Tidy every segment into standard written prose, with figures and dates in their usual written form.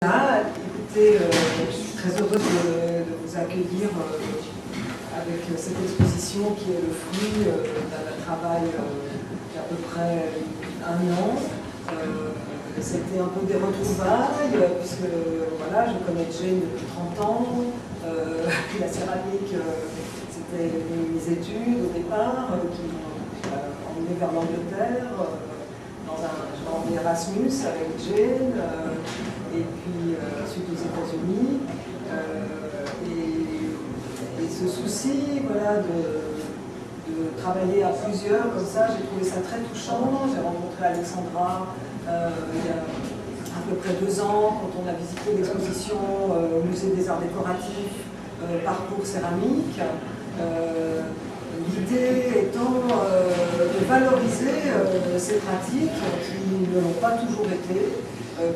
Ah, écoutez, je suis très heureuse de vous accueillir avec cette exposition qui est le fruit d'un travail d'à peu près un an. C'était un peu des retrouvailles, puisque voilà, je connais Jane depuis 30 ans. La céramique, c'était mes études au départ, qui m'ont emmené vers l'Angleterre, dans un Erasmus avec Jane, et puis ensuite aux États-Unis. Et ce souci, voilà, de travailler à plusieurs comme ça, j'ai trouvé ça très touchant. J'ai rencontré Alexandra il y a à peu près 2 ans, quand on a visité l'exposition au Musée des Arts Décoratifs, Parcours Céramique. L'idée étant de valoriser ces pratiques qui ne l'ont pas toujours été,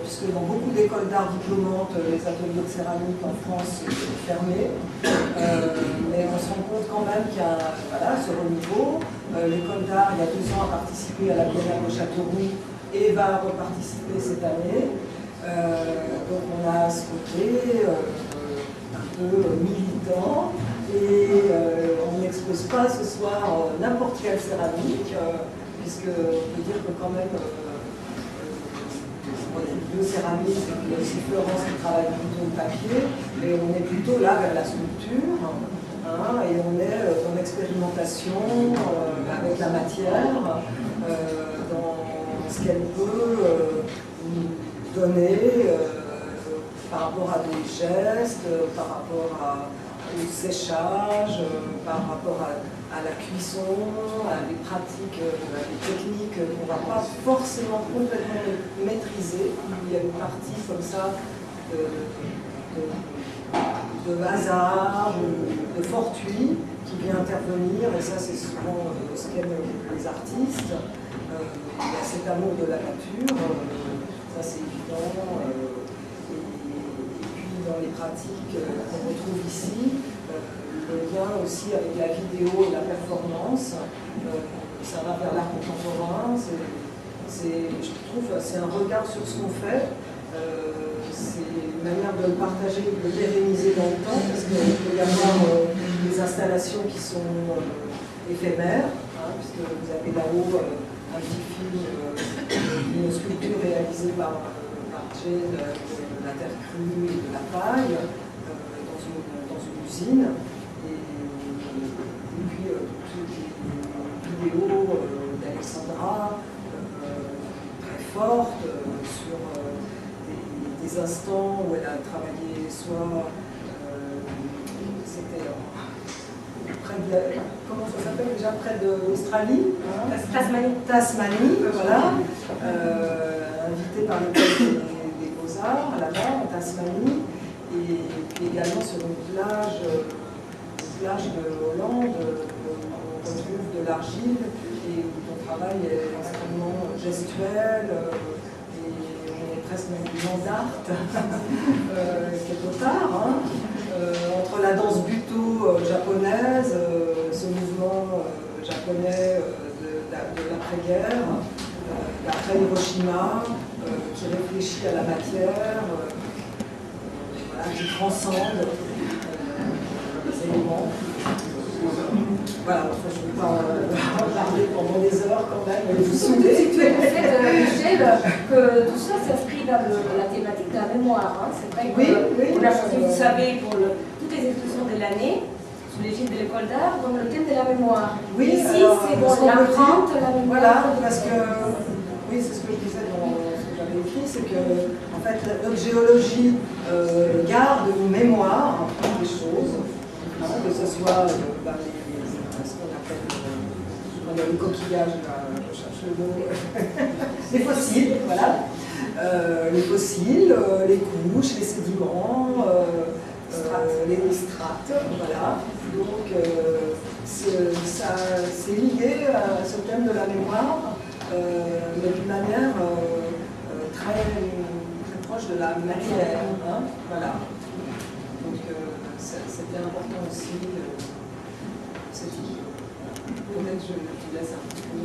puisque dans beaucoup d'écoles d'art diplômantes, les ateliers de céramique en France sont fermés. Mais on se rend compte quand même qu'il y a voilà, ce renouveau. L'école d'art, il y a 2 ans, a participé à la Biennale de Châteauroux et va reparticiper cette année. Donc on a ce côté un peu militant. Et on n'expose pas ce soir n'importe quelle céramique, puisque on peut dire que quand même, on est deux céramiques, et puis aussi Florence qui travaille plutôt le papier, et on est plutôt là vers la sculpture, hein, et on est dans l'expérimentation avec la matière, dans ce qu'elle peut nous donner par rapport à des gestes, par rapport au séchage, par rapport à la cuisson, à des pratiques, à des techniques qu'on ne va pas forcément complètement maîtriser. Il y a une partie comme ça de hasard, de fortuit qui vient intervenir, et ça c'est souvent ce qu'aiment les artistes. Il y a cet amour de la nature, ça c'est évident. Dans les pratiques qu'on retrouve ici, le lien aussi avec la vidéo et la performance, ça va vers l'art contemporain, je trouve c'est un regard sur ce qu'on fait, c'est une manière de le partager, de le pérenniser dans le temps, parce qu'il peut y avoir des installations qui sont éphémères, hein, puisque vous avez là-haut un petit film d'une sculpture réalisée par Jane, la terre crue et de la paille dans une usine, et puis toutes les vidéos d'Alexandra très fortes sur des instants où elle a travaillé soit c'était près de comment ça s'appelle déjà, près de l'Australie, hein, Tasmanie, voilà, invitée par l'école des Beaux-Arts là-bas en Tasmanie, et puis également sur une plage de Hollande où on retrouve de l'argile et où ton travail est extrêmement gestuel, et on est presque même du land art quelque part, hein. Entre la danse buto japonaise, ce mouvement japonais de l'après-guerre, d'après Hiroshima, qui réfléchit à la matière, voilà, qui transcende les éléments. Voilà, enfin, je ne vais pas en parler pendant des heures quand même, mais vous souvenez. Michel, que tout ça s'inscrit dans la thématique de la mémoire. Hein. C'est vrai qu'on a choisi, vous savez, pour toutes les expositions de l'année, sous l'égide de l'école d'art, donc le thème de la mémoire. Oui, ici, c'est bon, l'empreinte, la mémoire. Voilà, parce que, oui, c'est ce que je disais dans ce que j'avais écrit, c'est que, en fait, notre géologie garde une mémoire des choses, hein, que ce soit ce qu'on appelle, quand il y a le coquillage, je cherche le mot, les fossiles, voilà, les fossiles, les couches, les sédiments, les strates, voilà. Donc c'est lié à ce thème de la mémoire, mais d'une manière très proche de la matière, hein, voilà. Donc c'était important aussi cette idée. Peut-être que je te laisse un petit peu